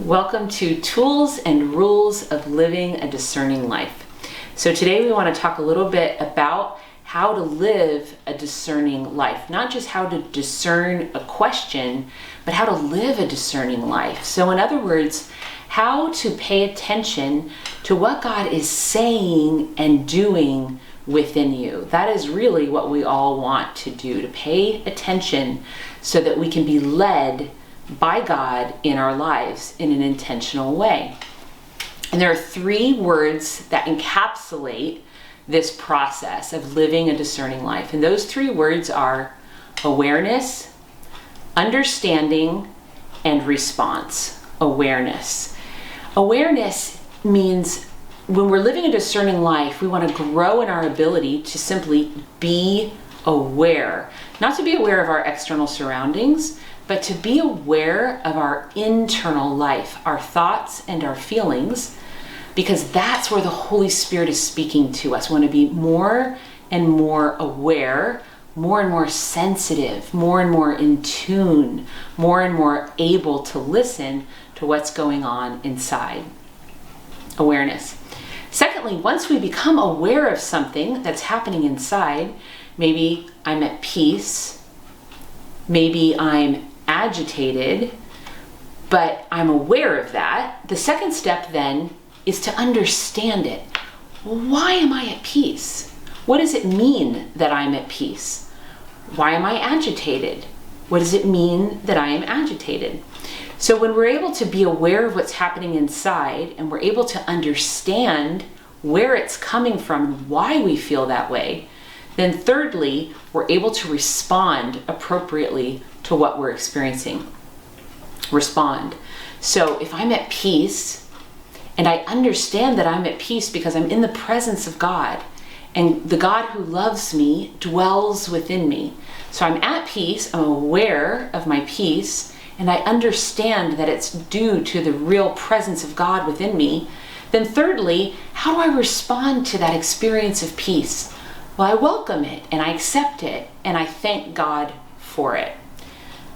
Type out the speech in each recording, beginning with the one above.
Welcome to Tools and Rules of Living a Discerning Life. So today we want to talk a little bit about how to live a discerning life. Not just how to discern a question, but how to live a discerning life. So in other words, how to pay attention to what God is saying and doing within you. That is really what we all want to do, to pay attention so that we can be led by God in our lives in an intentional way. And there are three words that encapsulate this process of living a discerning life. And those three words are awareness, understanding, and response. Awareness. Awareness means when we're living a discerning life, we want to grow in our ability to simply be aware. Not to be aware of our external surroundings, but to be aware of our internal life, our thoughts and our feelings, because that's where the Holy Spirit is speaking to us. We want to be more and more aware, more and more sensitive, more and more in tune, more and more able to listen to what's going on inside. Awareness. Secondly, once we become aware of something that's happening inside, maybe I'm at peace, maybe I'm agitated, but I'm aware of that. The second step then is to understand it. Why am I at peace? What does it mean that I'm at peace? Why am I agitated? What does it mean that I am agitated? So when we're able to be aware of what's happening inside and we're able to understand where it's coming from and why we feel that way, then thirdly, we're able to respond appropriately to what we're experiencing. Respond. So if I'm at peace and I understand that I'm at peace because I'm in the presence of God and the God who loves me dwells within me. So I'm at peace, I'm aware of my peace, and I understand that it's due to the real presence of God within me. Then thirdly, how do I respond to that experience of peace? Well, I welcome it and I accept it and I thank God for it.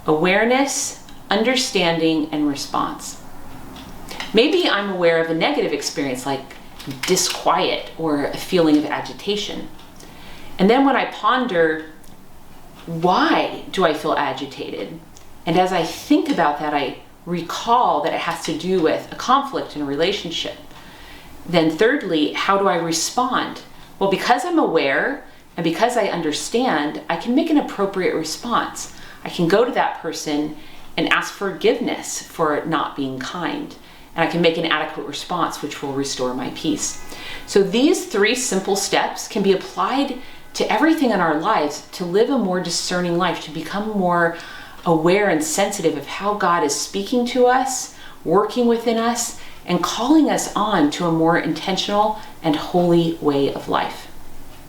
Awareness, understanding, and response. Maybe I'm aware of a negative experience like disquiet or a feeling of agitation. And then when I ponder, why do I feel agitated? And as I think about that, I recall that it has to do with a conflict in a relationship. Then thirdly, how do I respond? Well, because I'm aware and because I understand, I can make an appropriate response. I can go to that person and ask forgiveness for not being kind. And I can make an adequate response, which will restore my peace. So these three simple steps can be applied to everything in our lives to live a more discerning life, to become more aware and sensitive of how God is speaking to us, working within us, and calling us on to a more intentional and holy way of life.